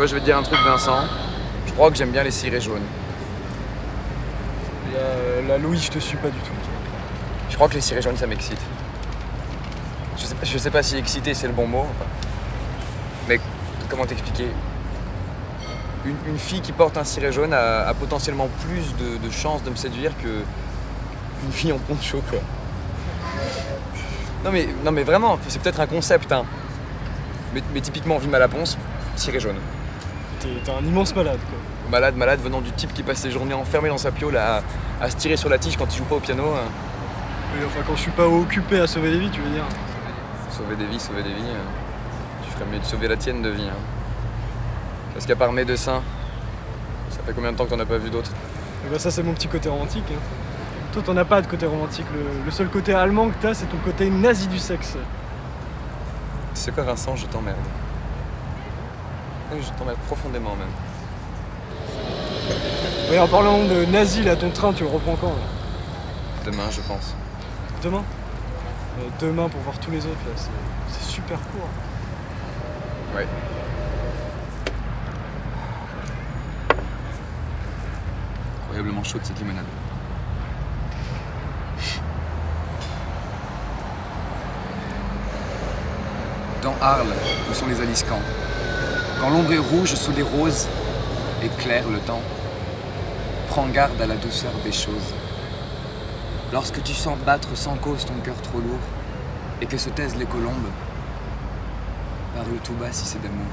vois, je vais te dire un truc, Vincent. Je crois que j'aime bien les cirés jaunes. La Louis, je te suis pas du tout. Je crois que les cirés jaunes, ça m'excite. Je sais pas si exciter, c'est le bon mot. Enfin, mais comment t'expliquer? Une fille qui porte un ciré jaune a potentiellement plus de chances de me séduire qu'une fille en poncho, quoi. Non mais vraiment, c'est peut-être un concept, hein. Mais typiquement, vie Malaponce, ciré jaune. T'es un immense malade, quoi. Malade venant du type qui passe ses journées enfermé dans sa piole à se tirer sur la tige quand il joue pas au piano. Hein. Oui, enfin, quand je suis pas occupé à sauver des vies, tu veux dire. Sauver des vies. Tu ferais mieux de sauver la tienne de vie. Hein. Parce qu'à part médecin, ça fait combien de temps que t'en as pas vu d'autres? Et bah ça, c'est mon petit côté romantique. Hein. Toi, t'en as pas de côté romantique. Le seul côté allemand que t'as, c'est ton côté nazi du sexe. C'est quoi, Vincent? Je t'emmerde. Je t'emmerde profondément, même. Oui, en parlant de nazi, là, ton train, tu le reprends quand, là? Demain, je pense. Demain? Demain, pour voir tous les autres, là, c'est super court. Ouais. Incroyablement chaude, cette limonade. Dans Arles, où sont les aliscamps, quand l'ombre est rouge sous les roses, éclaire le temps, prends garde à la douceur des choses. Lorsque tu sens battre sans cause ton cœur trop lourd, et que se taisent les colombes, parle tout bas si c'est d'amour,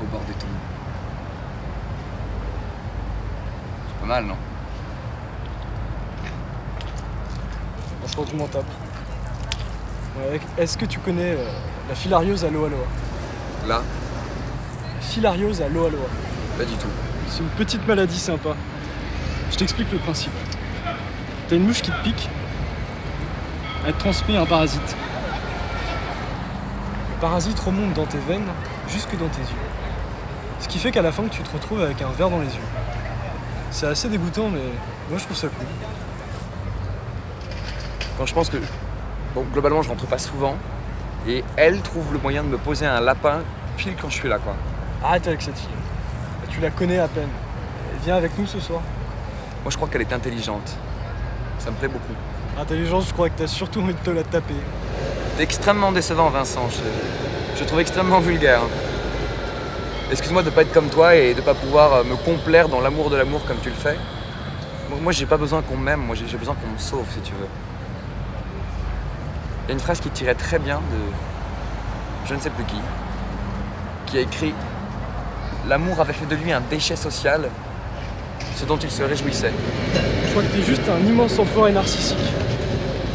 au bord des tombes. C'est pas mal, non? Bon, je crois que je m'en tape. Ouais, est-ce que tu connais la filariose à Loa-Loa? Là? Filariose à Loa-Loa. Pas du tout. C'est une petite maladie sympa. Je t'explique le principe. T'as une mouche qui te pique, elle te transmet un parasite. Le parasite remonte dans tes veines jusque dans tes yeux. Ce qui fait qu'à la fin, tu te retrouves avec un verre dans les yeux. C'est assez dégoûtant, mais moi je trouve ça cool. Quand je pense que... Bon, globalement, je rentre pas souvent, et elle trouve le moyen de me poser un lapin pile quand je suis là, quoi. Arrête avec cette fille. Tu la connais à peine. Viens avec nous ce soir. Moi, je crois qu'elle est intelligente. Ça me plaît beaucoup. Intelligence, je crois que t'as surtout envie de te la taper. T'es extrêmement décevant, Vincent. Je trouve extrêmement vulgaire. Excuse-moi de pas être comme toi et de pas pouvoir me complaire dans l'amour de l'amour comme tu le fais. Moi, j'ai pas besoin qu'on m'aime, moi j'ai besoin qu'on me sauve, si tu veux. Il y a une phrase qui tirait très bien de je ne sais plus qui a écrit « L'amour avait fait de lui un déchet social, ce dont il se réjouissait. » Je crois que t'es juste un immense enfoiré narcissique.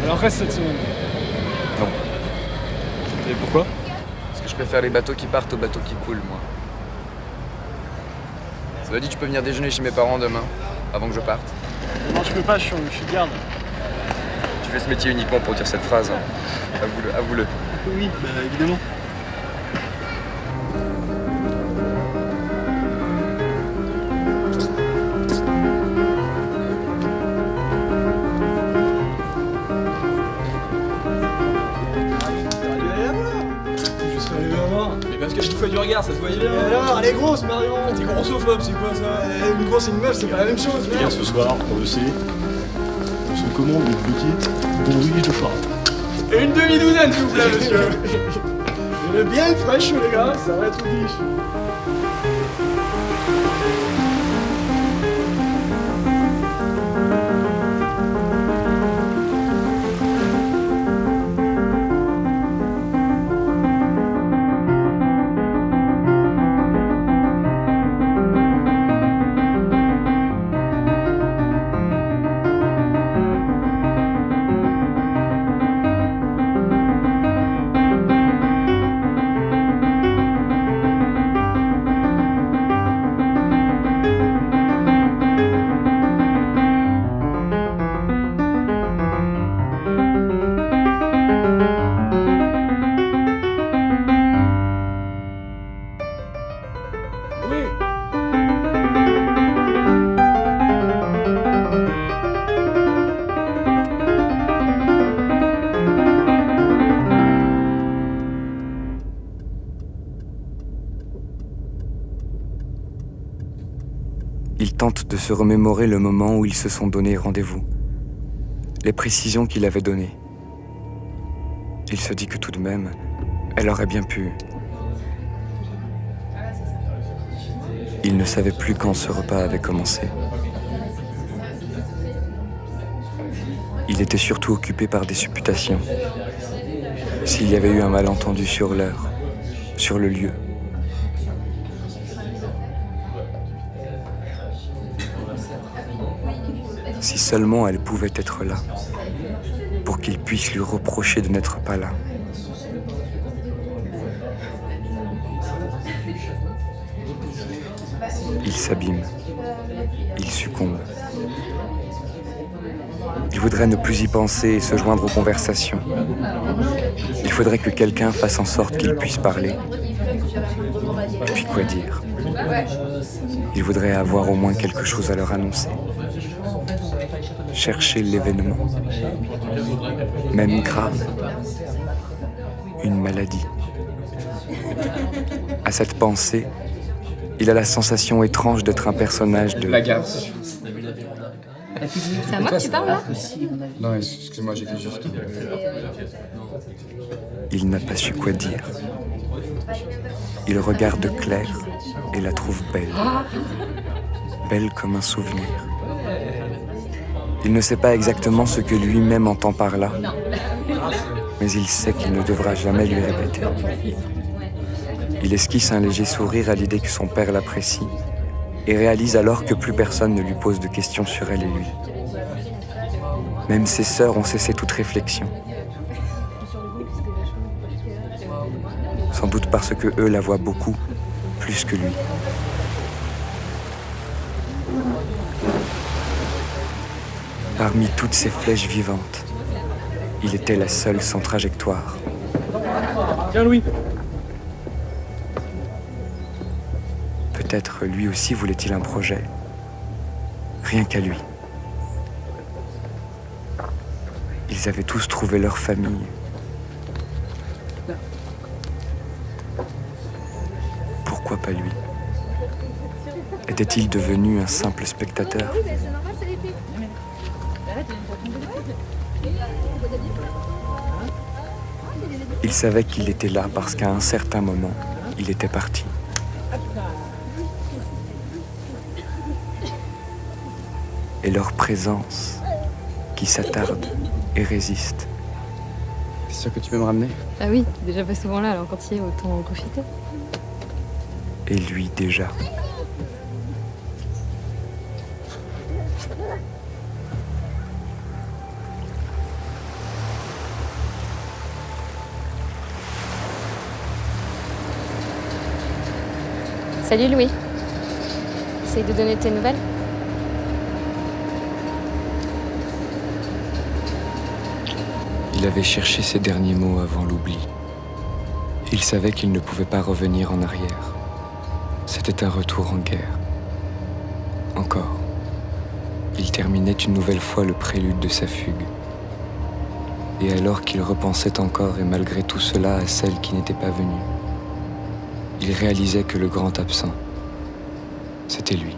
Alors reste cette semaine. Non. Et pourquoi? Parce que je préfère les bateaux qui partent aux bateaux qui coulent, moi. Cela dit, tu peux venir déjeuner chez mes parents demain, avant que je parte. Non, je peux pas, je suis de garde. Tu fais ce métier uniquement pour dire cette phrase, hein. Avoue-le. Oui, bah évidemment. Je serais arrivé à voir. Mais parce que je bouffais du regard, ça se voyait bien. Et alors, elle est grosse, Marion. T'es grossophobe, c'est quoi ça? Une grosse et une meuf, c'est pas la même chose. Bien ce soir, on le sait, on se commande une petite bourriche de foie. Et une demi-douzaine, s'il vous plaît, monsieur. Elle est bien fraîche, les gars, ça va être riche. tente de se remémorer le moment où ils se sont donné rendez-vous, les précisions qu'il avait données. Il se dit que tout de même, elle aurait bien pu. Il ne savait plus quand ce repas avait commencé. Il était surtout occupé par des supputations. S'il y avait eu un malentendu sur l'heure, sur le lieu. Si seulement elle pouvait être là, pour qu'il puisse lui reprocher de n'être pas là. Il s'abîme, il succombe. Il voudrait ne plus y penser et se joindre aux conversations. Il faudrait que quelqu'un fasse en sorte qu'il puisse parler. Et puis quoi dire? Il voudrait avoir au moins quelque chose à leur annoncer. Chercher l'événement. Même grave. Une maladie. À cette pensée, il a la sensation étrange d'être un personnage de... La garce. C'est à moi que tu parles là? Non, excuse-moi, j'ai fait juste... Il n'a pas su quoi dire. Il regarde Claire et la trouve belle. Belle comme un souvenir. Il ne sait pas exactement ce que lui-même entend par là, mais il sait qu'il ne devra jamais lui répéter. Il esquisse un léger sourire à l'idée que son père l'apprécie et réalise alors que plus personne ne lui pose de questions sur elle et lui. Même ses sœurs ont cessé toute réflexion. Sans doute parce que eux la voient beaucoup, plus que lui. Parmi toutes ces flèches vivantes, il était la seule sans trajectoire. Tiens, Louis. Peut-être lui aussi voulait-il un projet. Rien qu'à lui. Ils avaient tous trouvé leur famille. Pourquoi pas lui? Était-il devenu un simple spectateur? Il savait qu'il était là parce qu'à un certain moment, il était parti. Et leur présence, qui s'attarde et résiste. T'es sûr que tu peux me ramener? Ah oui, t'es déjà pas souvent là, alors quand il y est, autant en profiter. Et lui déjà. Salut Louis. Essaye de donner tes nouvelles. Il avait cherché ses derniers mots avant l'oubli. Il savait qu'il ne pouvait pas revenir en arrière. C'était un retour en guerre. Encore. Il terminait une nouvelle fois le prélude de sa fugue. Et alors qu'il repensait encore et malgré tout cela à celle qui n'était pas venue, il réalisait que le grand absent, c'était lui.